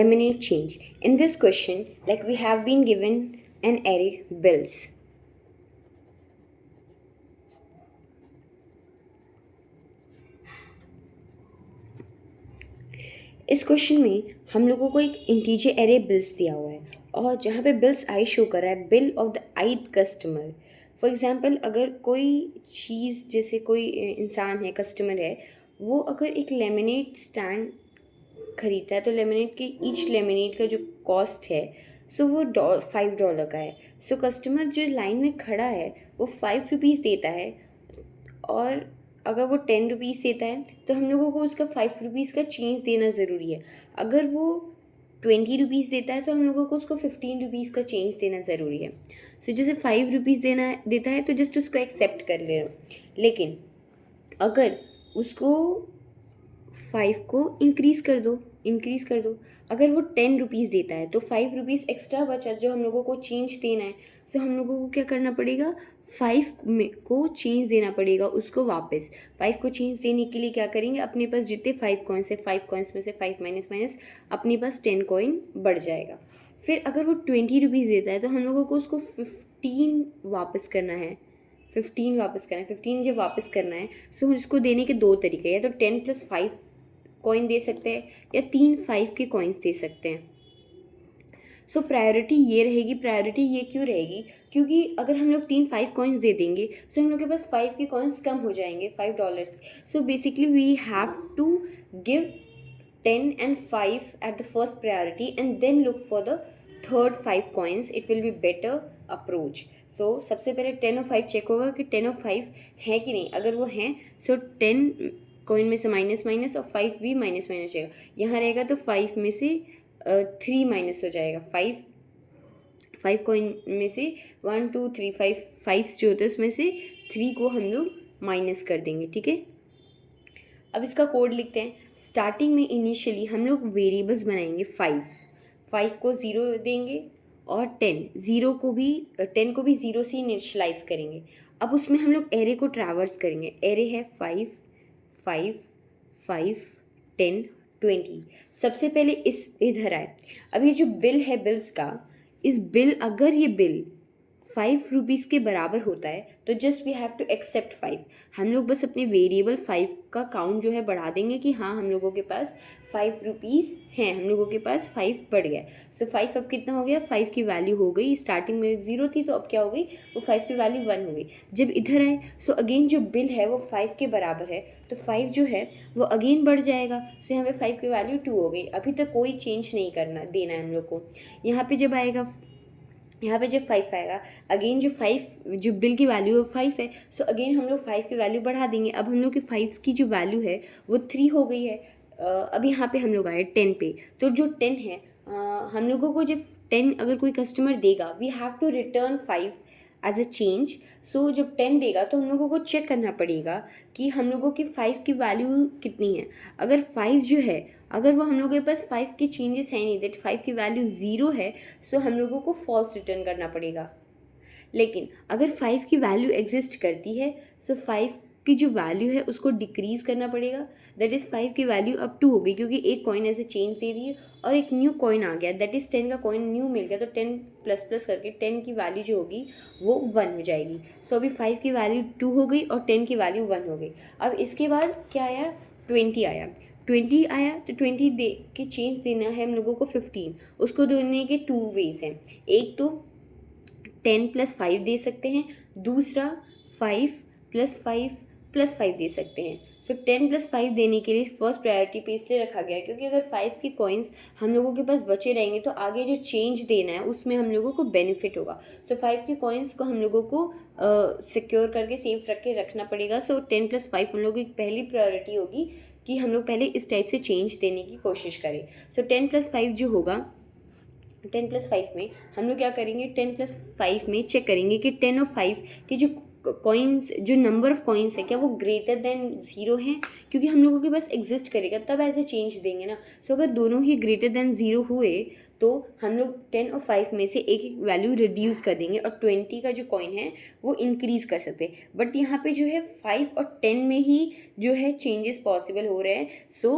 Eliminate change. In this question, like we have been given an array bills. इस question में हम लोगों को एक इंटीजर एरे बिल्स दिया हुआ है और जहाँ पे बिल्स आई शो कर रहा है bill of the aid customer. For example अगर कोई चीज़ जैसे कोई इंसान है कस्टमर है वो अगर एक लेमिनेट स्टैंड खरीदता है तो लेमिनेट के ईच लेमिनेट का जो कॉस्ट है सो वो $5 का है। सो कस्टमर जो लाइन में खड़ा है वो ₹5 देता है और अगर वो ₹10 देता है तो हम लोगों को उसका ₹5 का चेंज देना ज़रूरी है। अगर वो ₹20 देता है तो हम लोगों को उसको ₹15 का चेंज देना ज़रूरी है। सो जैसे ₹5 देता है तो जस्ट उसको एक्सेप्ट कर ले। लेकिन अगर उसको 5 को इंक्रीज़ कर दो। अगर वो ₹10 देता है तो ₹5 एक्स्ट्रा बचा जो हम लोगों को चेंज देना है। सो हम लोगों को क्या करना पड़ेगा, 5 में को चेंज देना पड़ेगा उसको वापस। 5 को चेंज देने के लिए क्या करेंगे, अपने पास जितने 5 कॉइन्स है 5 कॉइन्स में से 5 माइनस माइनस अपने पास 10 कॉइन बढ़ जाएगा। फिर अगर वो ₹20 देता है तो हम लोगों को उसको 15 वापस करना है। 15 जब वापस करना है सो इसको देने के दो तरीके हैं, या तो 10 + 5 कॉइन दे सकते हैं या 3 5 के कॉइन्स दे सकते हैं। सो प्रायोरिटी ये रहेगी। प्रायोरिटी ये क्यों रहेगी, क्योंकि अगर हम लोग 3 5 कॉइन्स दे देंगे सो हम लोग के पास 5 के कॉइन्स कम हो जाएंगे $5। So basically we have to give 10 and 5 at the first priority and then look for the third 5 coins. It will be better approach. So सबसे पहले 10 और 5 चेक होगा कि 10 और 5 हैं कि नहीं। अगर वो हैं सो 10 कॉइन में से माइनस माइनस और 5 भी माइनस माइनस जाएगा। यहाँ रहेगा तो 5 में से 3 माइनस हो जाएगा। 5 कॉइन में से 1 2 3 5 5 जो होते हैं उसमें से 3 को हम लोग माइनस कर देंगे। ठीक है, अब इसका कोड लिखते हैं। स्टार्टिंग में इनिशियली हम लोग वेरिएबल्स बनाएंगे। 5 को 0 देंगे और 10 को भी 0 से इनिशियलाइज करेंगे। अब उसमें हम लोग एरे को ट्रैवर्स करेंगे। एरे है 5 5 5 10 20। सबसे पहले इस इधर आए। अब ये जो बिल है बिल्स का, इस बिल अगर ये बिल ₹5 के बराबर होता है तो just we have to accept 5। हम लोग बस अपने वेरिएबल 5 का काउंट जो है बढ़ा देंगे कि हाँ हम लोगों के पास ₹5 हैं, हम लोगों के पास 5 बढ़ गया। सो 5 अब कितना हो गया, 5 की वैल्यू हो गई, स्टार्टिंग में 0 थी तो अब क्या हो गई, वो 5 की वैल्यू 1 हो गई। जब इधर आए सो अगेन जो बिल है वो 5 के बराबर है तो 5 जो है वो अगेन बढ़ जाएगा। सो यहाँ पे 5 की वैल्यू 2 हो गई। अभी तक कोई चेंज नहीं करना देना है हम लोग को। यहाँ पे जब आएगा, यहाँ पे जब 5 आएगा अगेन जो 5 जो बिल की वैल्यू है 5 है। सो अगेन हम लोग 5 की वैल्यू बढ़ा देंगे। अब हम लोग के 5 की जो वैल्यू है वो 3 हो गई है। अब यहाँ पे हम लोग आए 10 पे। तो जो 10 है हम लोगों को जब 10 अगर कोई कस्टमर देगा we have to return 5 as a change. So जब 10 देगा तो हम लोगों को चेक करना पड़ेगा कि हम लोगों की 5 की वैल्यू कितनी है। अगर 5 जो है, अगर वो हम लोगों के पास 5 के चेंजेस है नहीं, दैट 5 की वैल्यू 0 है, सो हम लोगों को फॉल्स रिटर्न करना पड़ेगा। लेकिन अगर 5 की वैल्यू एग्जिस्ट करती है सो 5 की जो वैल्यू है उसको डिक्रीज़ करना पड़ेगा। दैट इज़ 5 की वैल्यू अब 2 हो गई क्योंकि एक कॉइन ऐसे चेंज दे दी है और एक न्यू कॉइन आ गया, दैट इज़ 10 का कॉइन न्यू मिल गया। तो 10 प्लस प्लस करके 10 की वैल्यू जो होगी वो 1 हो जाएगी। सो अभी 5 की वैल्यू 2 हो गई और 10 की वैल्यू 1 हो गई। अब इसके बाद क्या आया, 20 आया। 20 आया तो 20 दे के चेंज देना है हम लोगों को 15। उसको देने के 2 वेज हैं। एक तो 10 + 5 दे सकते हैं, दूसरा 5 + 5 + 5 दे सकते हैं। सो 10 + 5 देने के लिए फर्स्ट प्रायोरिटी पे इसलिए रखा गया है क्योंकि अगर 5 के कॉइन्स हम लोगों के पास बचे रहेंगे तो आगे जो चेंज देना है उसमें हम लोगों को बेनिफिट होगा। सो 5 के कॉइन्स को हम लोगों को सिक्योर करके सेफ रख के रखना पड़ेगा। सो 10 + 5 हम लोगों की पहली प्रायोरिटी होगी कि हम लोग पहले इस टाइप से चेंज देने की कोशिश करें। सो 10 + 5 जो होगा, 10 + 5 में हम लोग क्या करेंगे, 10 + 5 में चेक करेंगे कि 10 और 5 के जो कॉइन्स, जो नंबर ऑफ कॉइन्स है क्या वो ग्रेटर देन 0 हैं, क्योंकि हम लोगों के पास एग्जिस्ट करेगा तब ऐसे चेंज देंगे ना। सो अगर दोनों ही ग्रेटर देन 0 हुए तो हम लोग 10 और 5 में से एक एक वैल्यू रिड्यूस कर देंगे और 20 का जो कॉइन है वो इंक्रीज़ कर सकते हैं। बट यहाँ पे जो है 5 और 10 में ही जो है चेंजेस पॉसिबल हो रहे हैं। सो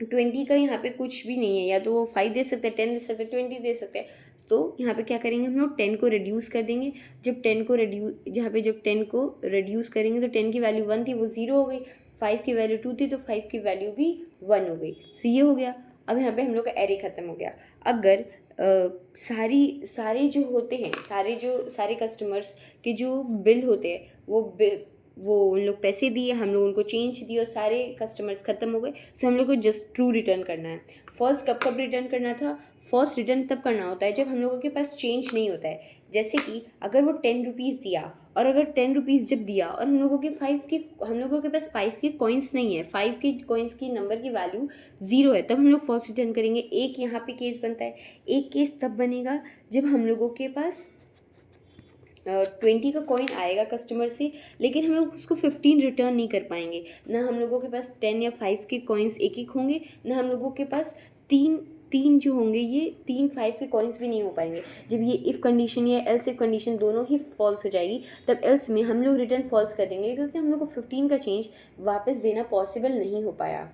20 का यहाँ पे कुछ भी नहीं है, या तो वो 5 दे सकते हैं, 10 दे सकते हैं, 20 दे सकते हैं। तो यहाँ पे क्या करेंगे हम लोग, 10 को रिड्यूस कर देंगे। जब 10 को रिड्यूस करेंगे तो 10 की वैल्यू 1 थी, वो 0 हो गई। 5 की वैल्यू 2 थी, तो 5 की वैल्यू भी 1 हो गई। सो ये हो गया। अब यहाँ पे हम लोग का एरे ख़त्म हो गया। अगर सारे जो होते हैं, सारे कस्टमर्स के जो बिल होते हैं, वो उन लोग पैसे दिए, हम लोग उनको चेंज दिए और सारे कस्टमर्स ख़त्म हो गए। सो हम लोग को जस्ट ट्रू रिटर्न करना है। फॉल्स कब कब रिटर्न करना था? फॉल्स रिटर्न तब करना होता है जब हम लोगों के पास चेंज नहीं होता है। जैसे कि अगर वो 10 रुपीज़ दिया, और अगर 10 रुपीज़ जब दिया और हम लोगों के पास 5 के कॉइन्स नहीं है, 5 के कॉइन्स की नंबर की वैल्यू 0 है, तब हम लोग फॉल्स रिटर्न करेंगे। एक यहाँ पे केस बनता है। एक केस तब बनेगा जब हम लोगों के पास 20 का कॉइन आएगा कस्टमर से, लेकिन हम लोग उसको 15 रिटर्न नहीं कर पाएंगे। ना हम लोगों के पास 10 या 5 के कॉइन्स एक एक होंगे, ना हम लोगों के पास तीन तीन जो होंगे, ये 5 के कॉइन्स भी नहीं हो पाएंगे। जब ये इफ़ कंडीशन या एल्स इफ कंडीशन दोनों ही फॉल्स हो जाएगी, तब एल्स में हम लोग रिटर्न फॉल्स कर देंगे, क्योंकि हम लोग को 15 का चेंज वापस देना पॉसिबल नहीं हो पाया।